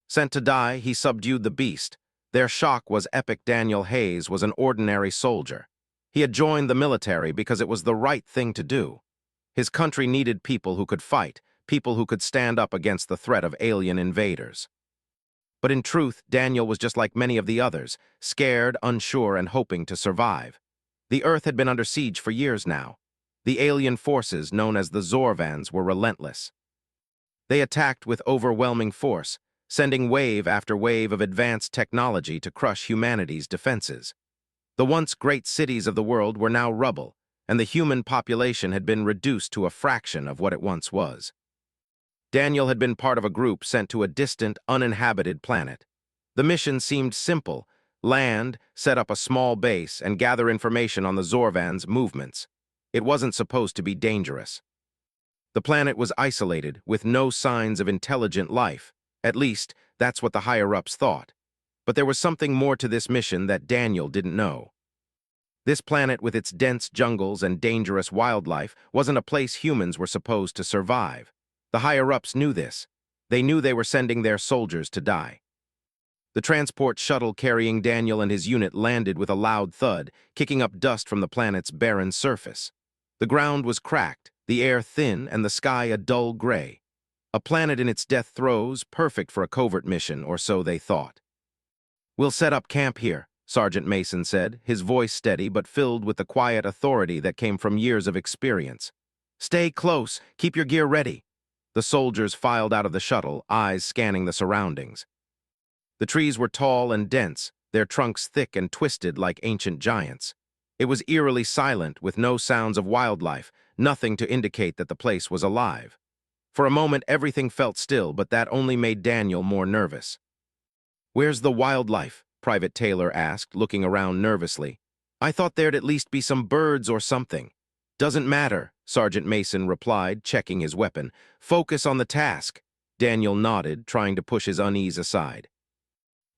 Sent to die, he subdued the beast. Their shock was epic. Daniel Hayes was an ordinary soldier. He had joined the military because it was the right thing to do. His country needed people who could fight, people who could stand up against the threat of alien invaders. But in truth, Daniel was just like many of the others, scared, unsure, and hoping to survive. The Earth had been under siege for years now. The alien forces, known as the Zorvans, were relentless. They attacked with overwhelming force, sending wave after wave of advanced technology to crush humanity's defenses. The once great cities of the world were now rubble, and the human population had been reduced to a fraction of what it once was. Daniel had been part of a group sent to a distant, uninhabited planet. The mission seemed simple: land, set up a small base, and gather information on the Zorvans' movements. It wasn't supposed to be dangerous. The planet was isolated, with no signs of intelligent life. At least, that's what the higher-ups thought. But there was something more to this mission that Daniel didn't know. This planet, with its dense jungles and dangerous wildlife, wasn't a place humans were supposed to survive. The higher-ups knew this. They knew they were sending their soldiers to die. The transport shuttle carrying Daniel and his unit landed with a loud thud, kicking up dust from the planet's barren surface. The ground was cracked, the air thin, and the sky a dull gray. A planet in its death throes, perfect for a covert mission, or so they thought. "We'll set up camp here," Sergeant Mason said, his voice steady but filled with the quiet authority that came from years of experience. "Stay close, keep your gear ready." The soldiers filed out of the shuttle, eyes scanning the surroundings. The trees were tall and dense, their trunks thick and twisted like ancient giants. It was eerily silent, with no sounds of wildlife, nothing to indicate that the place was alive. For a moment, everything felt still, but that only made Daniel more nervous. "Where's the wildlife?" Private Taylor asked, looking around nervously. "I thought there'd at least be some birds or something." "Doesn't matter," Sergeant Mason replied, checking his weapon. "Focus on the task." Daniel nodded, trying to push his unease aside.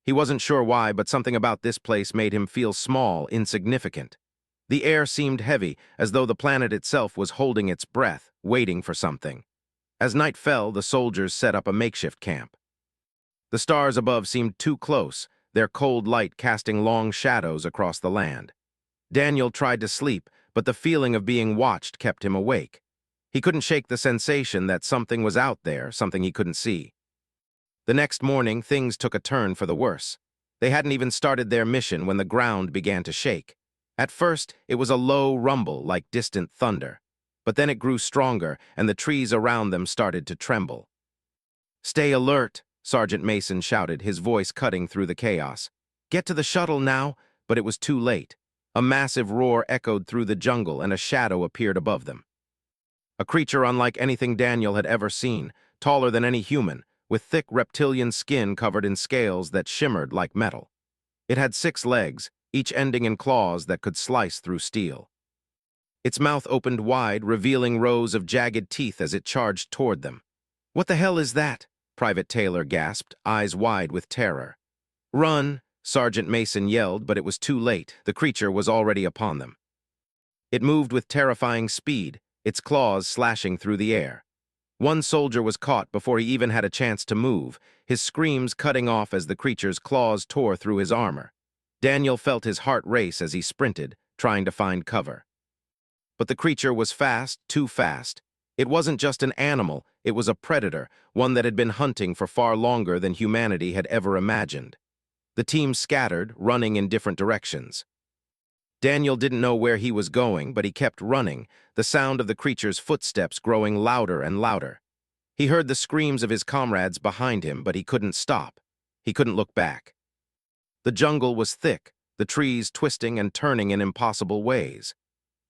He wasn't sure why, but something about this place made him feel small, insignificant. The air seemed heavy, as though the planet itself was holding its breath, waiting for something. As night fell, the soldiers set up a makeshift camp. The stars above seemed too close, their cold light casting long shadows across the land. Daniel tried to sleep, but the feeling of being watched kept him awake. He couldn't shake the sensation that something was out there, something he couldn't see. The next morning, things took a turn for the worse. They hadn't even started their mission when the ground began to shake. At first, it was a low rumble like distant thunder. But then it grew stronger, and the trees around them started to tremble. "Stay alert," Sergeant Mason shouted, his voice cutting through the chaos. "Get to the shuttle now," but it was too late. A massive roar echoed through the jungle, and a shadow appeared above them. A creature unlike anything Daniel had ever seen, taller than any human, with thick reptilian skin covered in scales that shimmered like metal. It had 6 legs, each ending in claws that could slice through steel. Its mouth opened wide, revealing rows of jagged teeth as it charged toward them. "What the hell is that?" Private Taylor gasped, eyes wide with terror. "Run!" Sergeant Mason yelled, but it was too late. The creature was already upon them. It moved with terrifying speed, its claws slashing through the air. One soldier was caught before he even had a chance to move, his screams cutting off as the creature's claws tore through his armor. Daniel felt his heart race as he sprinted, trying to find cover. But the creature was fast, too fast. It wasn't just an animal, it was a predator, one that had been hunting for far longer than humanity had ever imagined. The team scattered, running in different directions. Daniel didn't know where he was going, but he kept running, the sound of the creature's footsteps growing louder and louder. He heard the screams of his comrades behind him, but he couldn't stop. He couldn't look back. The jungle was thick, the trees twisting and turning in impossible ways.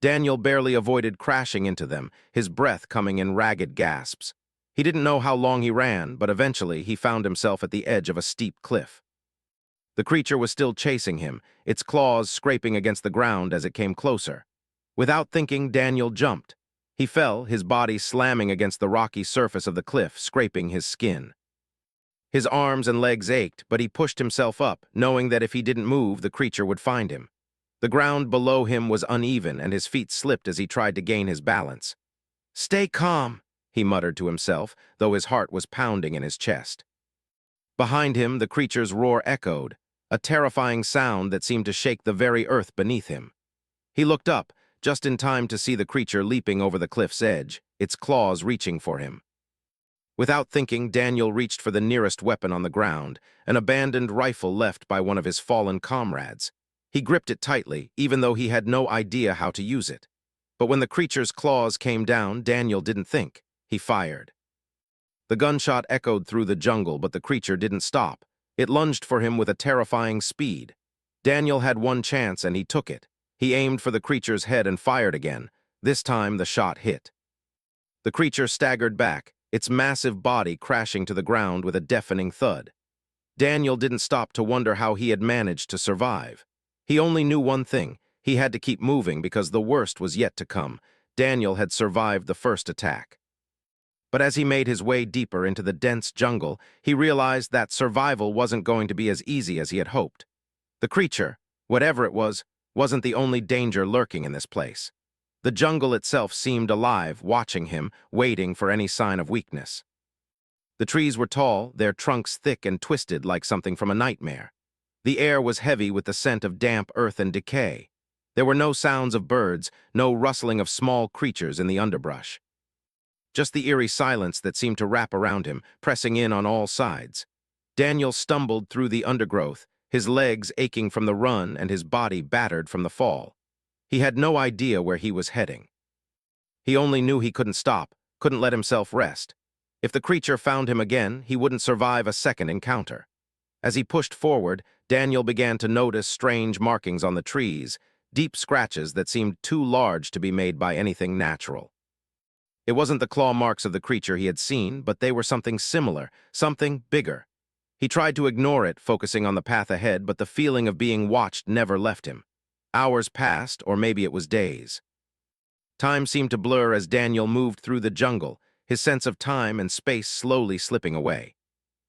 Daniel barely avoided crashing into them, his breath coming in ragged gasps. He didn't know how long he ran, but eventually he found himself at the edge of a steep cliff. The creature was still chasing him, its claws scraping against the ground as it came closer. Without thinking, Daniel jumped. He fell, his body slamming against the rocky surface of the cliff, scraping his skin. His arms and legs ached, but he pushed himself up, knowing that if he didn't move, the creature would find him. The ground below him was uneven, and his feet slipped as he tried to gain his balance. "Stay calm," he muttered to himself, though his heart was pounding in his chest. Behind him, the creature's roar echoed, a terrifying sound that seemed to shake the very earth beneath him. He looked up, just in time to see the creature leaping over the cliff's edge, its claws reaching for him. Without thinking, Daniel reached for the nearest weapon on the ground, an abandoned rifle left by one of his fallen comrades. He gripped it tightly, even though he had no idea how to use it. But when the creature's claws came down, Daniel didn't think. He fired. The gunshot echoed through the jungle, but the creature didn't stop. It lunged for him with a terrifying speed. Daniel had one chance, and he took it. He aimed for the creature's head and fired again. This time, the shot hit. The creature staggered back, its massive body crashing to the ground with a deafening thud. Daniel didn't stop to wonder how he had managed to survive. He only knew one thing. He had to keep moving because the worst was yet to come. Daniel had survived the first attack. But as he made his way deeper into the dense jungle, he realized that survival wasn't going to be as easy as he had hoped. The creature, whatever it was, wasn't the only danger lurking in this place. The jungle itself seemed alive, watching him, waiting for any sign of weakness. The trees were tall, their trunks thick and twisted like something from a nightmare. The air was heavy with the scent of damp earth and decay. There were no sounds of birds, no rustling of small creatures in the underbrush. Just the eerie silence that seemed to wrap around him, pressing in on all sides. Daniel stumbled through the undergrowth, his legs aching from the run and his body battered from the fall. He had no idea where he was heading. He only knew he couldn't stop, couldn't let himself rest. If the creature found him again, he wouldn't survive a second encounter. As he pushed forward, Daniel began to notice strange markings on the trees, deep scratches that seemed too large to be made by anything natural. It wasn't the claw marks of the creature he had seen, but they were something similar, something bigger. He tried to ignore it, focusing on the path ahead, but the feeling of being watched never left him. Hours passed, or maybe it was days. Time seemed to blur as Daniel moved through the jungle, his sense of time and space slowly slipping away.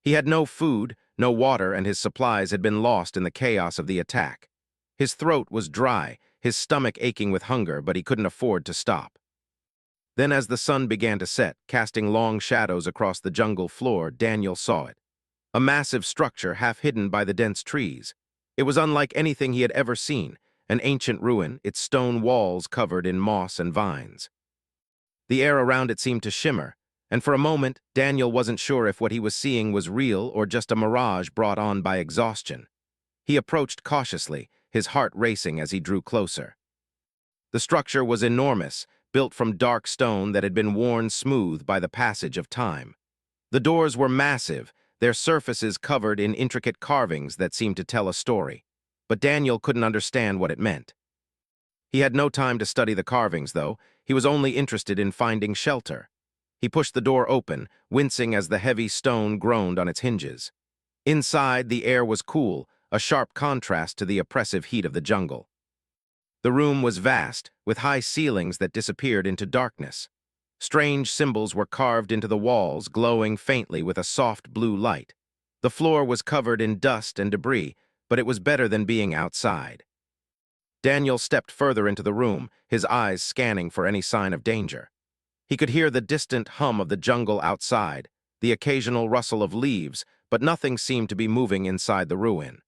He had no food, no water, and his supplies had been lost in the chaos of the attack. His throat was dry, his stomach aching with hunger, but he couldn't afford to stop. Then as the sun began to set, casting long shadows across the jungle floor, Daniel saw it. A massive structure half hidden by the dense trees. It was unlike anything he had ever seen, an ancient ruin, its stone walls covered in moss and vines. The air around it seemed to shimmer, and for a moment, Daniel wasn't sure if what he was seeing was real or just a mirage brought on by exhaustion. He approached cautiously, his heart racing as he drew closer. The structure was enormous, built from dark stone that had been worn smooth by the passage of time. The doors were massive, their surfaces covered in intricate carvings that seemed to tell a story. But Daniel couldn't understand what it meant. He had no time to study the carvings, though. He was only interested in finding shelter. He pushed the door open, wincing as the heavy stone groaned on its hinges. Inside, the air was cool, a sharp contrast to the oppressive heat of the jungle. The room was vast, with high ceilings that disappeared into darkness. Strange symbols were carved into the walls, glowing faintly with a soft blue light. The floor was covered in dust and debris, but it was better than being outside. Daniel stepped further into the room, his eyes scanning for any sign of danger. He could hear the distant hum of the jungle outside, the occasional rustle of leaves, but nothing seemed to be moving inside the ruin.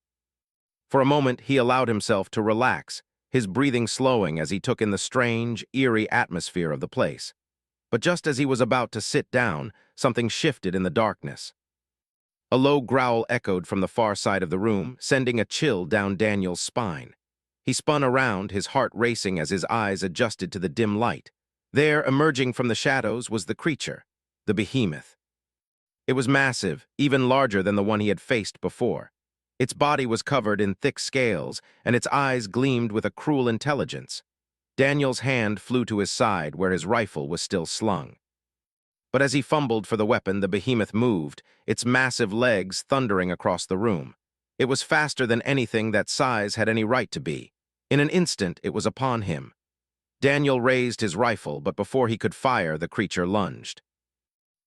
For a moment, he allowed himself to relax, his breathing slowing as he took in the strange, eerie atmosphere of the place. But just as he was about to sit down, something shifted in the darkness. A low growl echoed from the far side of the room, sending a chill down Daniel's spine. He spun around, his heart racing as his eyes adjusted to the dim light. There, emerging from the shadows, was the creature, the behemoth. It was massive, even larger than the one he had faced before. Its body was covered in thick scales, and its eyes gleamed with a cruel intelligence. Daniel's hand flew to his side where his rifle was still slung. But as he fumbled for the weapon, the behemoth moved, its massive legs thundering across the room. It was faster than anything that size had any right to be. In an instant, it was upon him. Daniel raised his rifle, but before he could fire, the creature lunged.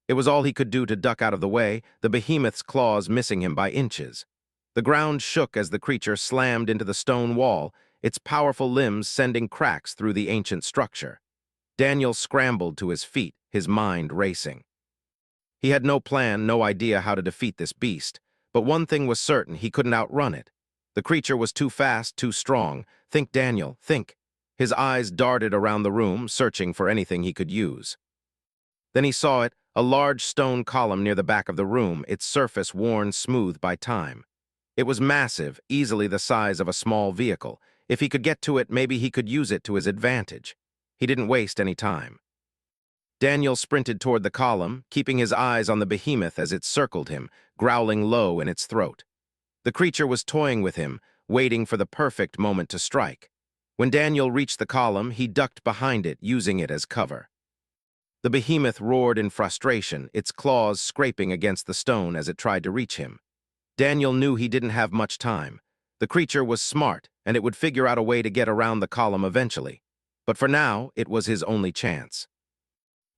It was all he could do to duck out of the way, the behemoth's claws missing him by inches. The ground shook as the creature slammed into the stone wall, its powerful limbs sending cracks through the ancient structure. Daniel scrambled to his feet, his mind racing. He had no plan, no idea how to defeat this beast, But one thing was certain, he couldn't outrun it. The creature was too fast, too strong. Think, Daniel, think. His eyes darted around the room, searching for anything he could use. Then he saw it, a large stone column near the back of the room, its surface worn smooth by time. It was massive, easily the size of a small vehicle. If he could get to it, maybe he could use it to his advantage. He didn't waste any time. Daniel sprinted toward the column, keeping his eyes on the behemoth as it circled him, growling low in its throat. The creature was toying with him, waiting for the perfect moment to strike. When Daniel reached the column, he ducked behind it, using it as cover. The behemoth roared in frustration, its claws scraping against the stone as it tried to reach him. Daniel knew he didn't have much time. The creature was smart, and it would figure out a way to get around the column eventually. But for now, it was his only chance.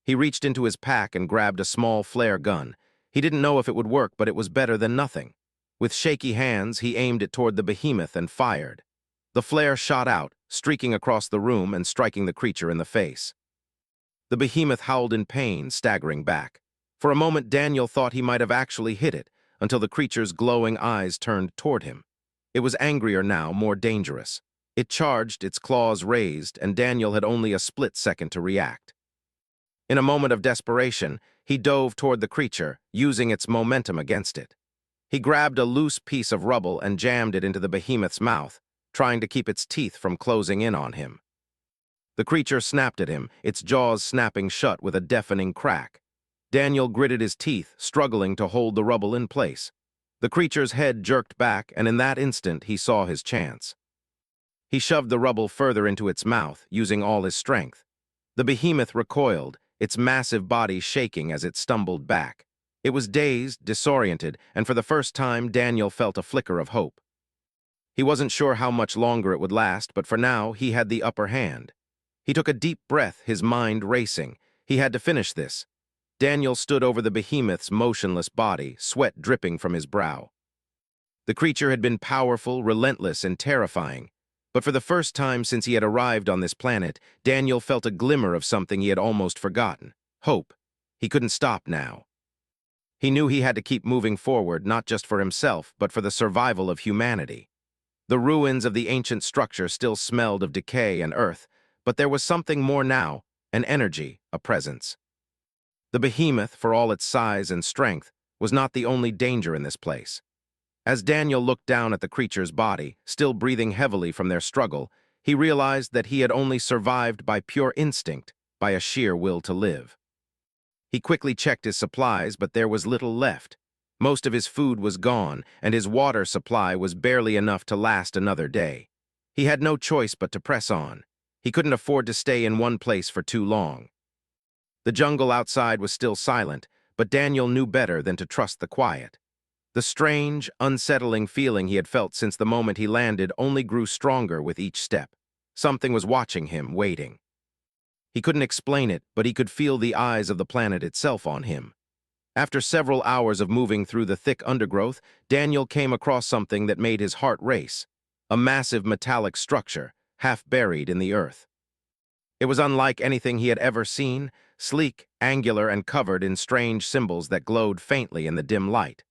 He reached into his pack and grabbed a small flare gun. He didn't know if it would work, but it was better than nothing. With shaky hands, he aimed it toward the behemoth and fired. The flare shot out, streaking across the room and striking the creature in the face. The behemoth howled in pain, staggering back. For a moment, Daniel thought he might have actually hit it, until the creature's glowing eyes turned toward him. It was angrier now, more dangerous. It charged, its claws raised, and Daniel had only a split second to react. In a moment of desperation, he dove toward the creature, using its momentum against it. He grabbed a loose piece of rubble and jammed it into the behemoth's mouth, trying to keep its teeth from closing in on him. The creature snapped at him, its jaws snapping shut with a deafening crack. Daniel gritted his teeth, struggling to hold the rubble in place. The creature's head jerked back, and in that instant he saw his chance. He shoved the rubble further into its mouth, using all his strength. The behemoth recoiled, its massive body shaking as it stumbled back. It was dazed, disoriented, and for the first time Daniel felt a flicker of hope. He wasn't sure how much longer it would last, but for now he had the upper hand. He took a deep breath, his mind racing. He had to finish this. Daniel stood over the behemoth's motionless body, sweat dripping from his brow. The creature had been powerful, relentless, and terrifying. But for the first time since he had arrived on this planet, Daniel felt a glimmer of something he had almost forgotten. Hope. He couldn't stop now. He knew he had to keep moving forward, not just for himself, but for the survival of humanity. The ruins of the ancient structure still smelled of decay and earth, but there was something more now, an energy, a presence. The behemoth, for all its size and strength, was not the only danger in this place. As Daniel looked down at the creature's body, still breathing heavily from their struggle, he realized that he had only survived by pure instinct, by a sheer will to live. He quickly checked his supplies, but there was little left. Most of his food was gone, and his water supply was barely enough to last another day. He had no choice but to press on. He couldn't afford to stay in one place for too long. The jungle outside was still silent, but Daniel knew better than to trust the quiet. The strange, unsettling feeling he had felt since the moment he landed only grew stronger with each step. Something was watching him, waiting. He couldn't explain it, but he could feel the eyes of the planet itself on him. After several hours of moving through the thick undergrowth, Daniel came across something that made his heart race. A massive metallic structure, half buried in the earth. It was unlike anything he had ever seen, sleek, angular, and covered in strange symbols that glowed faintly in the dim light.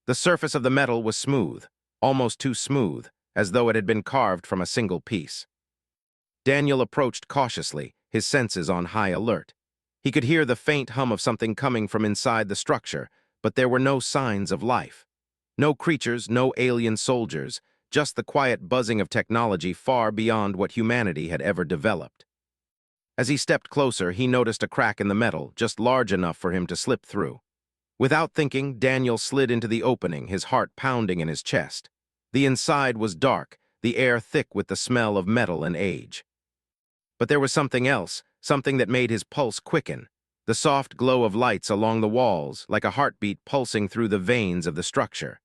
The surface of the metal was smooth, almost too smooth, as though it had been carved from a single piece. Daniel approached cautiously, his senses on high alert. He could hear the faint hum of something coming from inside the structure, but there were no signs of life. No creatures, no alien soldiers, just the quiet buzzing of technology far beyond what humanity had ever developed. As he stepped closer, he noticed a crack in the metal, just large enough for him to slip through. Without thinking, Daniel slid into the opening, his heart pounding in his chest. The inside was dark, the air thick with the smell of metal and age. But there was something else, something that made his pulse quicken. The soft glow of lights along the walls, like a heartbeat pulsing through the veins of the structure.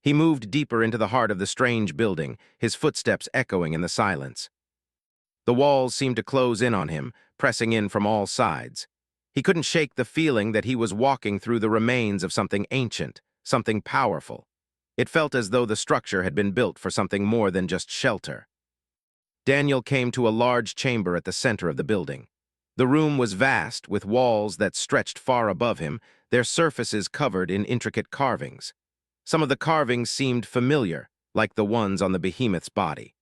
He moved deeper into the heart of the strange building, his footsteps echoing in the silence. The walls seemed to close in on him, pressing in from all sides. He couldn't shake the feeling that he was walking through the remains of something ancient, something powerful. It felt as though the structure had been built for something more than just shelter. Daniel came to a large chamber at the center of the building. The room was vast, with walls that stretched far above him, their surfaces covered in intricate carvings. Some of the carvings seemed familiar, like the ones on the behemoth's body.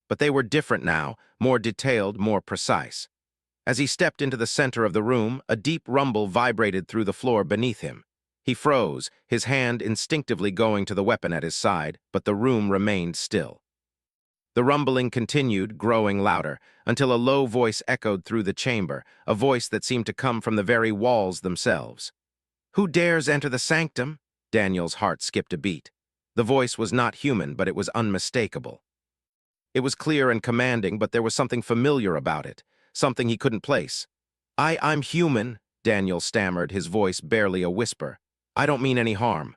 But they were different now, more detailed, more precise. As he stepped into the center of the room, a deep rumble vibrated through the floor beneath him. He froze, his hand instinctively going to the weapon at his side, but the room remained still. The rumbling continued, growing louder, until a low voice echoed through the chamber, a voice that seemed to come from the very walls themselves. "Who dares enter the sanctum?" Daniel's heart skipped a beat. The voice was not human, but it was unmistakable. It was clear and commanding, but there was something familiar about it, something he couldn't place. I'm human," Daniel stammered, his voice barely a whisper. "I don't mean any harm."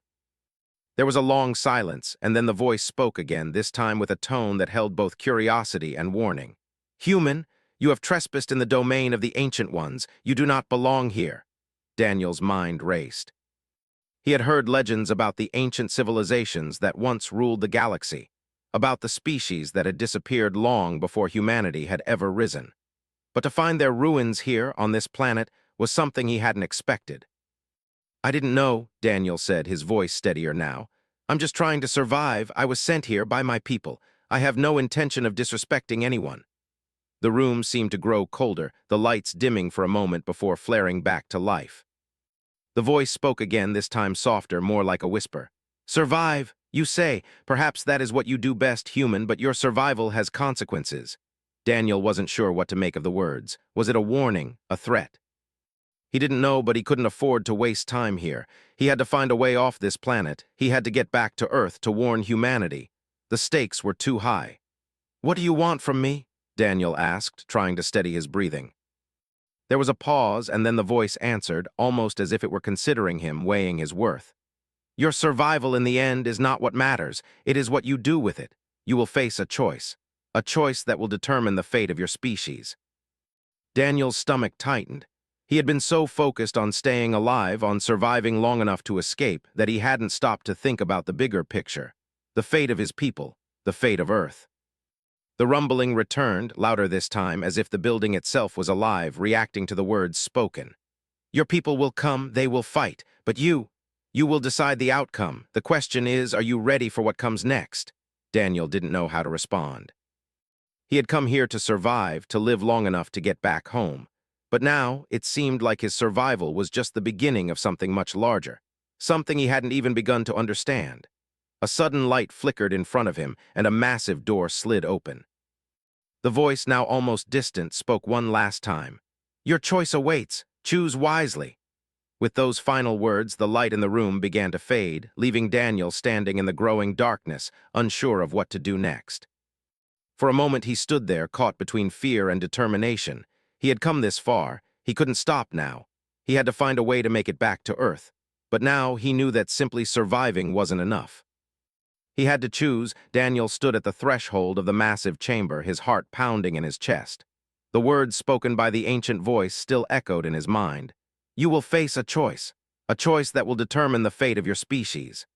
There was a long silence, and then the voice spoke again, this time with a tone that held both curiosity and warning. "Human, you have trespassed in the domain of the Ancient Ones. You do not belong here." Daniel's mind raced. He had heard legends about the ancient civilizations that once ruled the galaxy, about the species that had disappeared long before humanity had ever risen. But to find their ruins here on this planet was something he hadn't expected. "I didn't know," Daniel said, his voice steadier now. "I'm just trying to survive. I was sent here by my people. I have no intention of disrespecting anyone." The room seemed to grow colder, the lights dimming for a moment before flaring back to life. The voice spoke again, this time softer, more like a whisper. "Survive, you say. Perhaps that is what you do best, human, but your survival has consequences." Daniel wasn't sure what to make of the words. Was it a warning, a threat? He didn't know, but he couldn't afford to waste time here. He had to find a way off this planet. He had to get back to Earth to warn humanity. The stakes were too high. "What do you want from me?" Daniel asked, trying to steady his breathing. There was a pause, and then the voice answered, almost as if it were considering him, weighing his worth. "Your survival in the end is not what matters. It is what you do with it. You will face a choice that will determine the fate of your species." Daniel's stomach tightened. He had been so focused on staying alive, on surviving long enough to escape, that he hadn't stopped to think about the bigger picture, the fate of his people, the fate of Earth. The rumbling returned, louder this time, as if the building itself was alive, reacting to the words spoken. "Your people will come, they will fight, but you will decide the outcome. The question is, are you ready for what comes next?" Daniel didn't know how to respond. He had come here to survive, to live long enough to get back home. But now, it seemed like his survival was just the beginning of something much larger, something he hadn't even begun to understand. A sudden light flickered in front of him, and a massive door slid open. The voice, now almost distant, spoke one last time. "Your choice awaits. Choose wisely." With those final words, the light in the room began to fade, leaving Daniel standing in the growing darkness, unsure of what to do next. For a moment he stood there, caught between fear and determination. He had come this far. He couldn't stop now. He had to find a way to make it back to Earth. But now he knew that simply surviving wasn't enough. He had to choose. Daniel stood at the threshold of the massive chamber, his heart pounding in his chest. The words spoken by the ancient voice still echoed in his mind. "You will face a choice that will determine the fate of your species."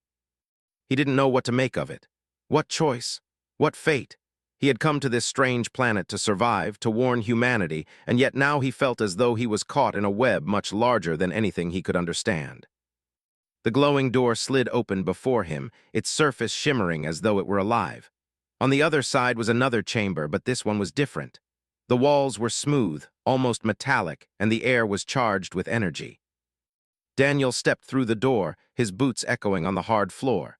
He didn't know what to make of it. What choice? What fate? He had come to this strange planet to survive, to warn humanity, and yet now he felt as though he was caught in a web much larger than anything he could understand. The glowing door slid open before him, its surface shimmering as though it were alive. On the other side was another chamber, but this one was different. The walls were smooth, almost metallic, and the air was charged with energy. Daniel stepped through the door, his boots echoing on the hard floor.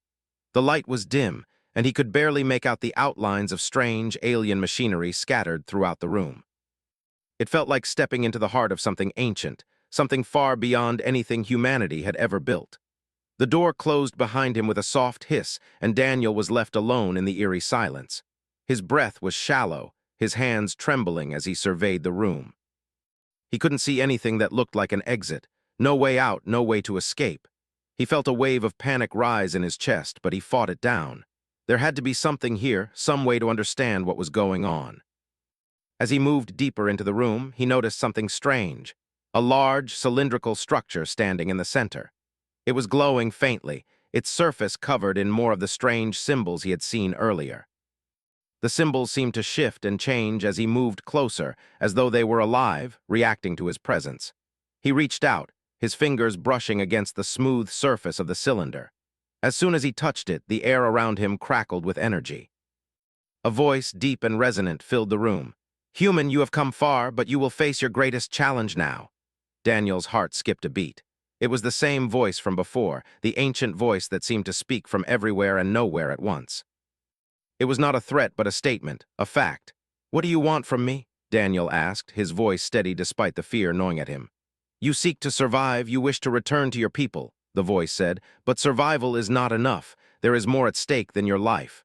The light was dim, and he could barely make out the outlines of strange, alien machinery scattered throughout the room. It felt like stepping into the heart of something ancient, something far beyond anything humanity had ever built. The door closed behind him with a soft hiss, and Daniel was left alone in the eerie silence. His breath was shallow, his hands trembling as he surveyed the room. He couldn't see anything that looked like an exit, no way out, no way to escape. He felt a wave of panic rise in his chest, but he fought it down. There had to be something here, some way to understand what was going on. As he moved deeper into the room, he noticed something strange, a large, cylindrical structure standing in the center. It was glowing faintly, its surface covered in more of the strange symbols he had seen earlier. The symbols seemed to shift and change as he moved closer, as though they were alive, reacting to his presence. He reached out, his fingers brushing against the smooth surface of the cylinder. As soon as he touched it, the air around him crackled with energy. A voice, deep and resonant, filled the room. "Human, you have come far, but you will face your greatest challenge now." Daniel's heart skipped a beat. It was the same voice from before, the ancient voice that seemed to speak from everywhere and nowhere at once. It was not a threat, but a statement, a fact. "What do you want from me?" Daniel asked, his voice steady despite the fear gnawing at him. "You seek to survive, you wish to return to your people," the voice said, "but survival is not enough. There is more at stake than your life.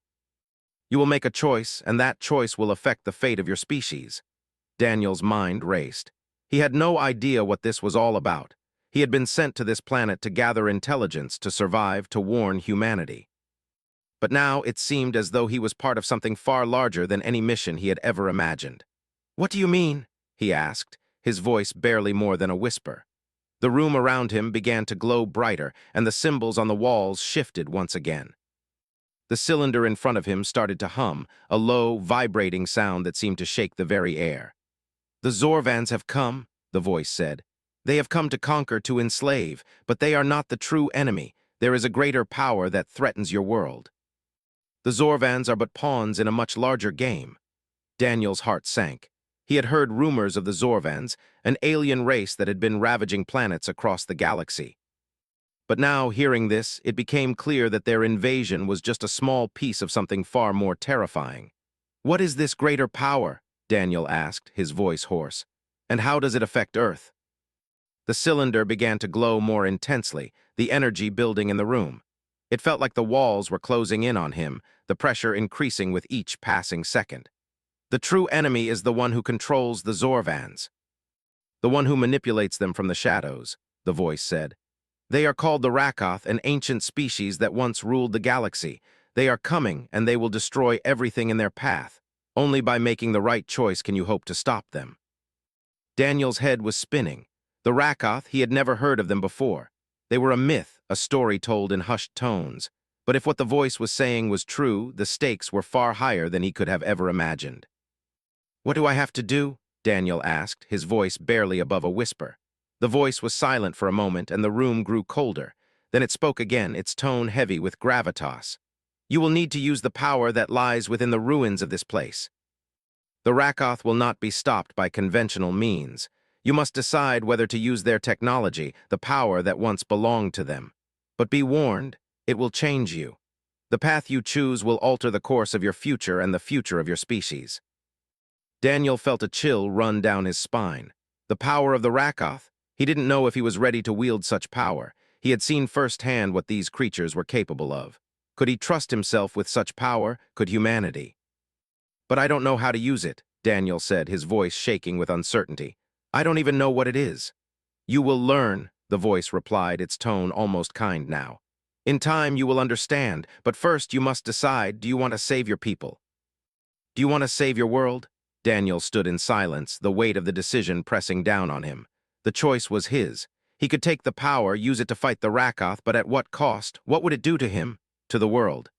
You will make a choice, and that choice will affect the fate of your species." Daniel's mind raced. He had no idea what this was all about. He had been sent to this planet to gather intelligence, to survive, to warn humanity. But now it seemed as though he was part of something far larger than any mission he had ever imagined. "What do you mean?" he asked, his voice barely more than a whisper. The room around him began to glow brighter, and the symbols on the walls shifted once again. The cylinder in front of him started to hum, a low, vibrating sound that seemed to shake the very air. "The Zorvans have come," the voice said. "They have come to conquer, to enslave, but they are not the true enemy. There is a greater power that threatens your world. The Zorvans are but pawns in a much larger game." Daniel's heart sank. He had heard rumors of the Zorvans, an alien race that had been ravaging planets across the galaxy. But now, hearing this, it became clear that their invasion was just a small piece of something far more terrifying. "What is this greater power?" Daniel asked, his voice hoarse. "And how does it affect Earth?" The cylinder began to glow more intensely, the energy building in the room. It felt like the walls were closing in on him, the pressure increasing with each passing second. "The true enemy is the one who controls the Zorvans. The one who manipulates them from the shadows," the voice said. "They are called the Rakath, an ancient species that once ruled the galaxy. They are coming, and they will destroy everything in their path. Only by making the right choice can you hope to stop them." Daniel's head was spinning. The Rakath, he had never heard of them before. They were a myth, a story told in hushed tones. But if what the voice was saying was true, the stakes were far higher than he could have ever imagined. "What do I have to do?" Daniel asked, his voice barely above a whisper. The voice was silent for a moment, and the room grew colder. Then it spoke again, its tone heavy with gravitas. "You will need to use the power that lies within the ruins of this place. The Rakath will not be stopped by conventional means. You must decide whether to use their technology, the power that once belonged to them. But be warned, it will change you. The path you choose will alter the course of your future and the future of your species." Daniel felt a chill run down his spine. The power of the Rakath? He didn't know if he was ready to wield such power. He had seen firsthand what these creatures were capable of. Could he trust himself with such power? Could humanity? "But I don't know how to use it," Daniel said, his voice shaking with uncertainty. "I don't even know what it is." "You will learn," the voice replied, its tone almost kind now. "In time you will understand, but first you must decide, do you want to save your people? Do you want to save your world?" Daniel stood in silence, the weight of the decision pressing down on him. The choice was his. He could take the power, use it to fight the Rakath, but at what cost? What would it do to him? To the world?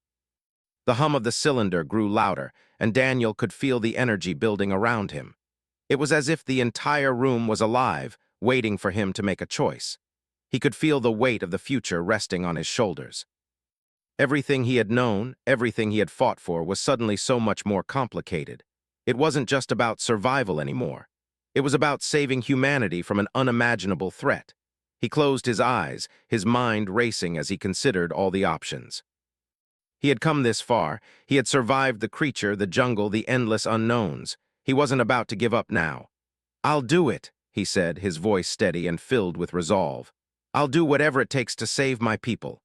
The hum of the cylinder grew louder, and Daniel could feel the energy building around him. It was as if the entire room was alive, waiting for him to make a choice. He could feel the weight of the future resting on his shoulders. Everything he had known, everything he had fought for, was suddenly so much more complicated. It wasn't just about survival anymore. It was about saving humanity from an unimaginable threat. He closed his eyes, his mind racing as he considered all the options. He had come this far. He had survived the creature, the jungle, the endless unknowns. He wasn't about to give up now. "I'll do it," he said, his voice steady and filled with resolve. "I'll do whatever it takes to save my people."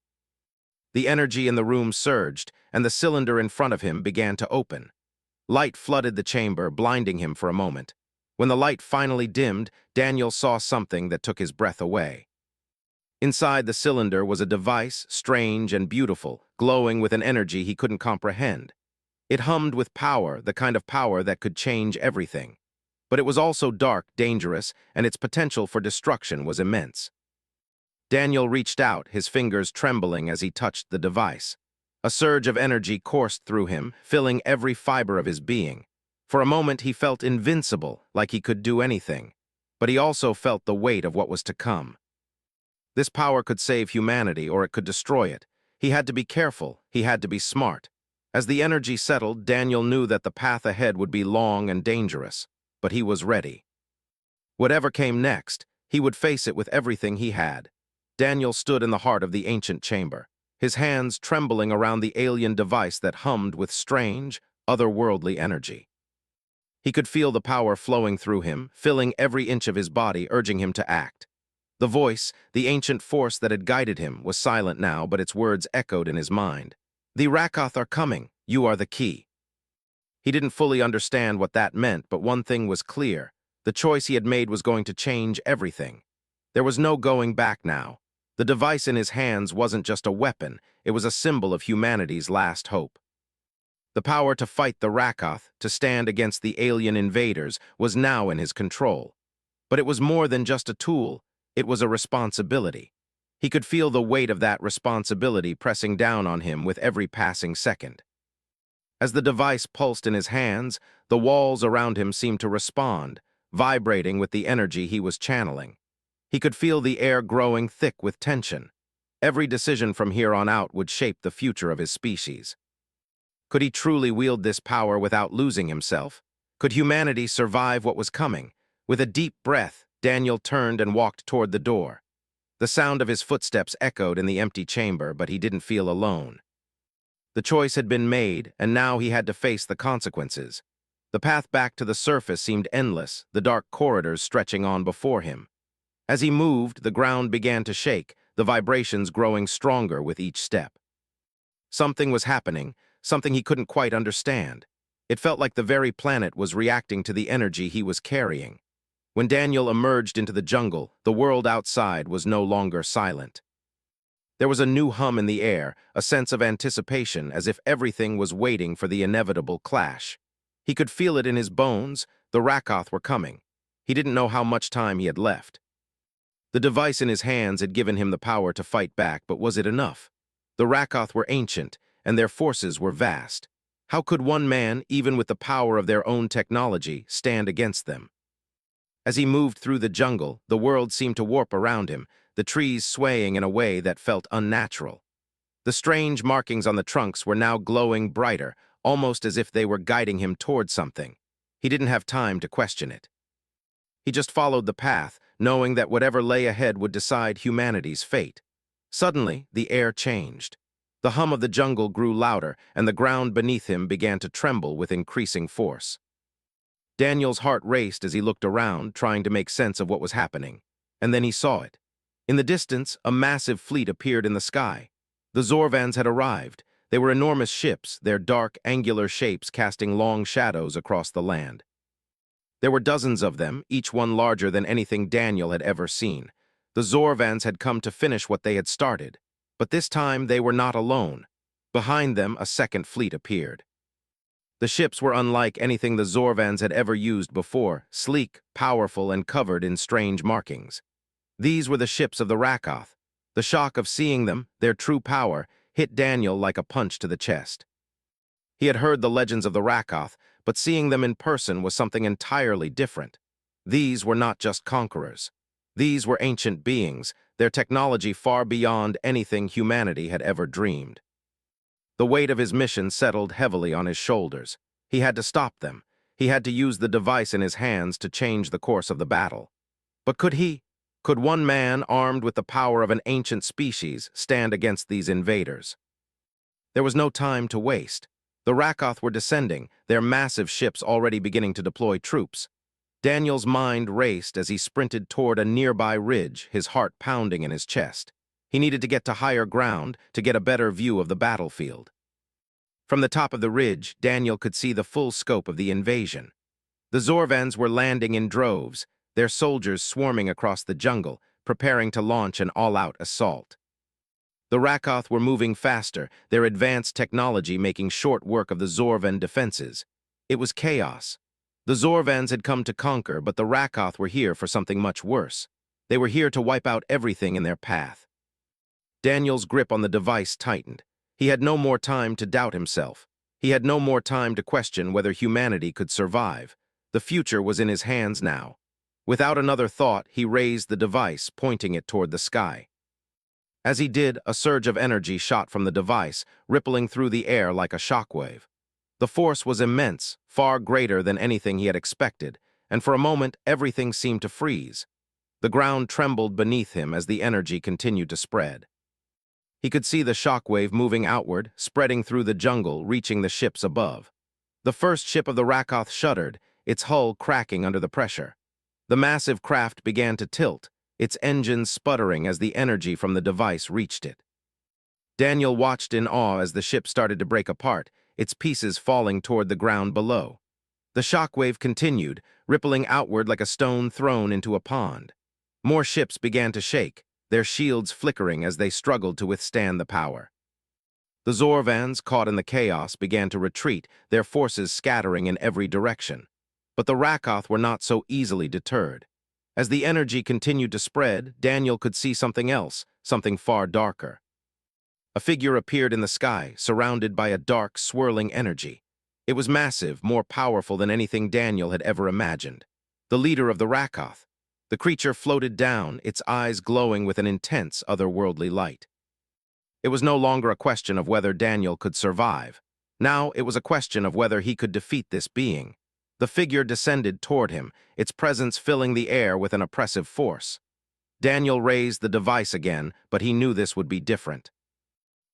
The energy in the room surged, and the cylinder in front of him began to open. Light flooded the chamber, blinding him for a moment. When the light finally dimmed, Daniel saw something that took his breath away. Inside the cylinder was a device, strange and beautiful, glowing with an energy he couldn't comprehend. It hummed with power, the kind of power that could change everything. But it was also dark, dangerous, and its potential for destruction was immense. Daniel reached out, his fingers trembling as he touched the device. A surge of energy coursed through him, filling every fiber of his being. For a moment he felt invincible, like he could do anything. But he also felt the weight of what was to come. This power could save humanity, or it could destroy it. He had to be careful, he had to be smart. As the energy settled, Daniel knew that the path ahead would be long and dangerous, but he was ready. Whatever came next, he would face it with everything he had. Daniel stood in the heart of the ancient chamber, his hands trembling around the alien device that hummed with strange, otherworldly energy. He could feel the power flowing through him, filling every inch of his body, urging him to act. The voice, the ancient force that had guided him, was silent now, but its words echoed in his mind. "The Rakath are coming. You are the key." He didn't fully understand what that meant, but one thing was clear. The choice he had made was going to change everything. There was no going back now. The device in his hands wasn't just a weapon, it was a symbol of humanity's last hope. The power to fight the Rakath, to stand against the alien invaders, was now in his control. But it was more than just a tool, it was a responsibility. He could feel the weight of that responsibility pressing down on him with every passing second. As the device pulsed in his hands, the walls around him seemed to respond, vibrating with the energy he was channeling. He could feel the air growing thick with tension. Every decision from here on out would shape the future of his species. Could he truly wield this power without losing himself? Could humanity survive what was coming? With a deep breath, Daniel turned and walked toward the door. The sound of his footsteps echoed in the empty chamber, but he didn't feel alone. The choice had been made, and now he had to face the consequences. The path back to the surface seemed endless, the dark corridors stretching on before him. As he moved, the ground began to shake, the vibrations growing stronger with each step. Something was happening, something he couldn't quite understand. It felt like the very planet was reacting to the energy he was carrying. When Daniel emerged into the jungle, the world outside was no longer silent. There was a new hum in the air, a sense of anticipation, as if everything was waiting for the inevitable clash. He could feel it in his bones. The Rakath were coming. He didn't know how much time he had left. The device in his hands had given him the power to fight back, but was it enough? The Rakath were ancient, and their forces were vast. How could one man, even with the power of their own technology, stand against them? As he moved through the jungle, the world seemed to warp around him, the trees swaying in a way that felt unnatural. The strange markings on the trunks were now glowing brighter, almost as if they were guiding him toward something. He didn't have time to question it. He just followed the path, knowing that whatever lay ahead would decide humanity's fate. Suddenly, the air changed. The hum of the jungle grew louder, and the ground beneath him began to tremble with increasing force. Daniel's heart raced as he looked around, trying to make sense of what was happening. And then he saw it. In the distance, a massive fleet appeared in the sky. The Zorvans had arrived. They were enormous ships, their dark, angular shapes casting long shadows across the land. There were dozens of them, each one larger than anything Daniel had ever seen. The Zorvans had come to finish what they had started. But this time they were not alone. Behind them, a second fleet appeared. The ships were unlike anything the Zorvans had ever used before, sleek, powerful, and covered in strange markings. These were the ships of the Rakath. The shock of seeing them, their true power, hit Daniel like a punch to the chest. He had heard the legends of the Rakath, but seeing them in person was something entirely different. These were not just conquerors. These were ancient beings, their technology far beyond anything humanity had ever dreamed. The weight of his mission settled heavily on his shoulders. He had to stop them. He had to use the device in his hands to change the course of the battle. But could he? Could one man, armed with the power of an ancient species, stand against these invaders? There was no time to waste. The Rakath were descending, their massive ships already beginning to deploy troops. Daniel's mind raced as he sprinted toward a nearby ridge, his heart pounding in his chest. He needed to get to higher ground to get a better view of the battlefield. From the top of the ridge, Daniel could see the full scope of the invasion. The Zorvans were landing in droves, their soldiers swarming across the jungle, preparing to launch an all-out assault. The Rakath were moving faster, their advanced technology making short work of the Zorvan defenses. It was chaos. The Zorvans had come to conquer, but the Rakath were here for something much worse. They were here to wipe out everything in their path. Daniel's grip on the device tightened. He had no more time to doubt himself. He had no more time to question whether humanity could survive. The future was in his hands now. Without another thought, he raised the device, pointing it toward the sky. As he did, a surge of energy shot from the device, rippling through the air like a shockwave. The force was immense, far greater than anything he had expected, and for a moment everything seemed to freeze. The ground trembled beneath him as the energy continued to spread. He could see the shockwave moving outward, spreading through the jungle, reaching the ships above. The first ship of the Rakoth shuddered, its hull cracking under the pressure. The massive craft began to tilt, its engines sputtering as the energy from the device reached it. Daniel watched in awe as the ship started to break apart, its pieces falling toward the ground below. The shockwave continued, rippling outward like a stone thrown into a pond. More ships began to shake, their shields flickering as they struggled to withstand the power. The Zorvans, caught in the chaos, began to retreat, their forces scattering in every direction. But the Rakoth were not so easily deterred. As the energy continued to spread, Daniel could see something else, something far darker. A figure appeared in the sky, surrounded by a dark, swirling energy. It was massive, more powerful than anything Daniel had ever imagined. The leader of the Rakoth. The creature floated down, its eyes glowing with an intense, otherworldly light. It was no longer a question of whether Daniel could survive. Now it was a question of whether he could defeat this being. The figure descended toward him, its presence filling the air with an oppressive force. Daniel raised the device again, but he knew this would be different.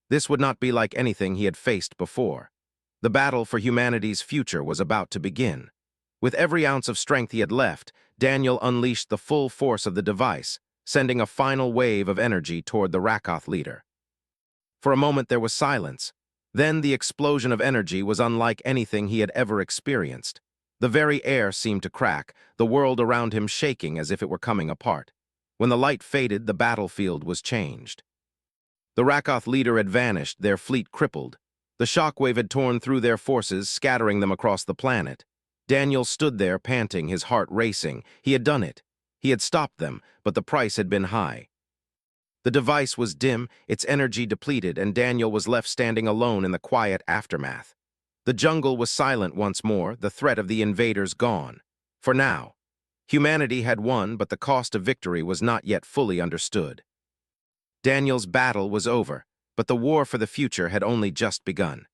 This would not be like anything he had faced before. The battle for humanity's future was about to begin. With every ounce of strength he had left, Daniel unleashed the full force of the device, sending a final wave of energy toward the Rakoth leader. For a moment there was silence. Then the explosion of energy was unlike anything he had ever experienced. The very air seemed to crack, the world around him shaking as if it were coming apart. When the light faded, the battlefield was changed. The Rakoth leader had vanished, their fleet crippled. The shockwave had torn through their forces, scattering them across the planet. Daniel stood there, panting, his heart racing. He had done it. He had stopped them, but the price had been high. The device was dim, its energy depleted, and Daniel was left standing alone in the quiet aftermath. The jungle was silent once more, the threat of the invaders gone. For now, humanity had won, but the cost of victory was not yet fully understood. Daniel's battle was over, but the war for the future had only just begun.